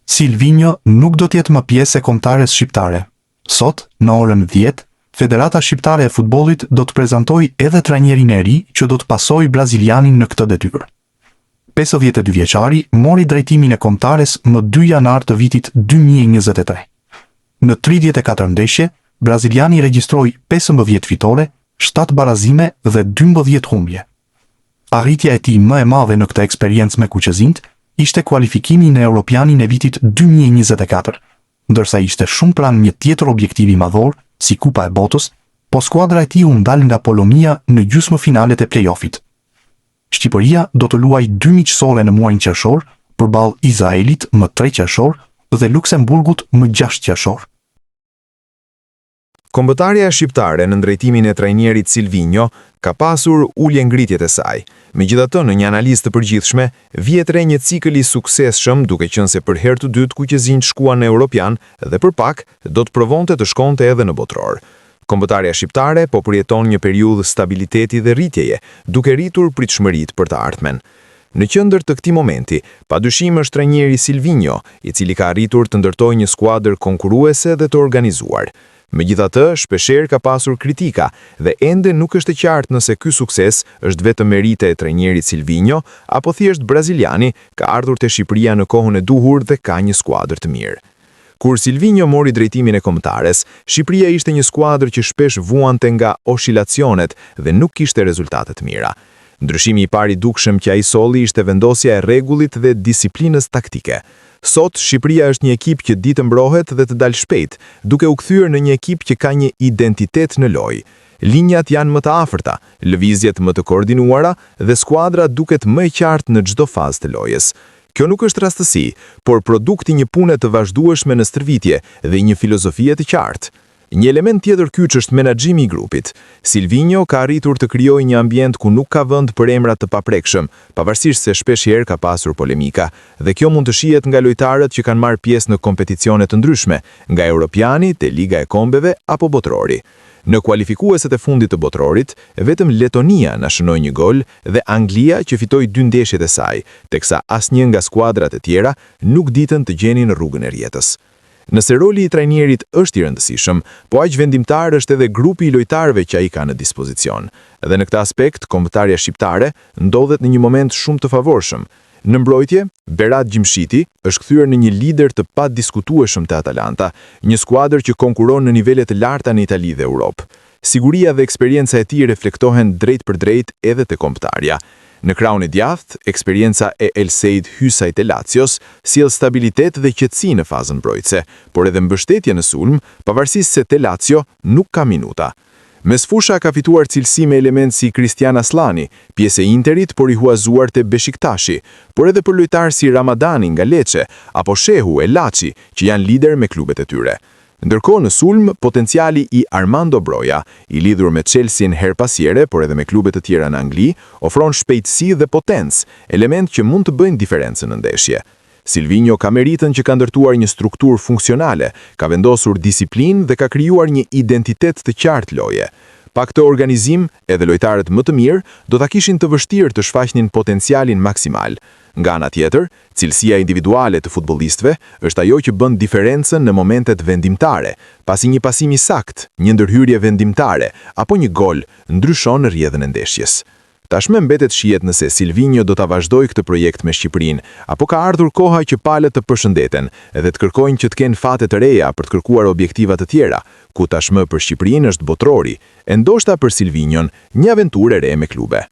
Silvinho nuk do t'jetë më pjesë e kombëtares shqiptare. Sot, në orën 10, Federata Shqiptare e Futbollit do të prezantojë edhe trajnerin e ri që do të pasojë brazilianin në këtë detyrë. 52 vjeçari mori drejtimin e kombëtares më 2 janar të vitit 2023. Në 34 ndeshje, braziliani regjistroi 15 fitore, 7 barazime dhe 12 humbje. Arritja e tij më e madhe në këtë eksperiencë me kuqezinjt ishte kualifikimi në Europianin e vitit 2024, ndërsa ishte shumë pranë një tjetër objektivi madhor, si Kupa e Botës, po skuadra e tij u ndal nga Polonia në gjysmëfinalet e play-offit. Shqipëria do të luajë 2 miqësore në muajin qershor, përballë Izraelit më 3 qershor dhe Luksemburgut më 6 qershor. Kombëtarja shqiptare në drejtimin e trajnerit Silvinho ka pasur ulje ngritjet e saj. Megjithatë, në një analizë të përgjithshme, vjet re një cikël i suksesshëm, duke qenë se për herë të dytë kuqezinjt shkuan në Europian dhe për pak do të provonte të shkonte edhe në botror. Kombëtarja shqiptare po përjeton një periudhë stabiliteti dhe rritjeje, duke rritur pritshmëritë për të ardhmen. Në qendër të këtij momenti, padyshim është trajneri Silvinho, i cili ka arritur të ndërtojë një skuadër konkurruese dhe të organizuar. Megjithatë, shpeshherë ka pasur kritika dhe ende nuk është e qartë nëse ky sukses është vetëm merite e trajnerit Silvinho apo thjesht braziliani ka ardhur te Shqipëria në kohën e duhur dhe ka një skuadër të mirë. Kur Silvinho mori drejtimin e kombëtares, Shqipëria ishte një skuadër që shpesh vuante nga oscilacionet dhe nuk kishte rezultate të mira. Ndryshimi i parë i dukshëm që ai solli ishte vendosja e rregullit dhe disiplinës taktike. Sot, Shqipëria është një ekip që di të mbrohet dhe të dalë shpejt, duke u kthyer në një ekip që ka një identitet në lojë. Linjat janë më të afërta, lëvizjet më të koordinuara dhe skuadra duket më e qartë në çdo fazë të lojës. Kjo nuk është rastësi, por produkti një pune të vazhdueshme në stërvitje dhe një filozofie të qartë. Një element tjetër kyç është menaxhimi i grupit. Silvinho ka arritur të krijojë një ambient ku nuk ka vend për emra të paprekshëm, pavarësisht se shpeshherë ka pasur polemika, dhe kjo mund të shihet nga lojtarët që kanë marrë pjesë në kompeticione të ndryshme, nga Europiani te Liga e Kombeve apo botrori. Në kualifikueset e fundit të botrorit, vetëm Letonia na shënoi një gol dhe Anglia që fitoi 2 ndeshjet e saj, teksa asnjë nga skuadrat e tjera nuk ditën të gjenin rrugën e rjetës. Nëse roli i trajnerit është i rëndësishëm, po aq vendimtar është edhe grupi i lojtarëve që ai ka në dispozicion. Dhe në këtë aspekt, kombëtarja shqiptare ndodhet në një moment shumë të favorshëm. Në mbrojtje, Berat Gjimshiti është kthyer në një lider të padiskutueshëm te Atalanta, një skuadër që konkuron në nivele të larta në Itali dhe Europë. Siguria dhe eksperienca e tij reflektohen drejt për drejt edhe te kombëtarja. Në krahun e djathtë, eksperienca e El Seid Hysajt e Lazios sjell stabilitet dhe qetësi në fazën mbrojtëse, por edhe mbështetje në sulm, pavarësisht se te Lazio nuk ka minuta. Mesfusha ka fituar cilësi me element si Cristian Aslani, pjesë e Interit por i huazuar te Beshiktashi, por edhe për lojtarë si Ramadani nga Lecce apo Shehu e Laçi, që janë lider me klubet e tyre. Ndërkohë në sulm, potenciali i Armando Broja, i lidhur me Chelsea her pasjere, por edhe me klubet të tjera në Angli, ofron shpejtësi dhe potencë, element që mund të bëjnë diferencën në ndeshje. Silvinho ka meritën që ka ndërtuar një strukturë funksionale, ka vendosur disiplinë dhe ka krijuar një identitet të qartë loje. Pa këtë organizim, edhe lojtarët më të mirë do ta kishin të vështirë të shfaqnin potencialin maksimal. Nga ana tjetër, cilësia individuale të futbollistëve është ajo që bën diferencën në momentet vendimtare, pasi një pasim i saktë, një ndërhyrje vendimtare apo një gol ndryshon rrjedhën e ndeshjes. Tashmë mbetet shihet nëse Silvinho do ta vazhdojë këtë projekt me Shqipërinë, apo ka ardhur koha që palët të përshëndeten dhe të kërkojnë që të kenë fate të reja për të kërkuar objektiva të tjera, ku tashmë për Shqipërinë është botrori, e ndoshta për Silvinhon një aventurë e re me klube.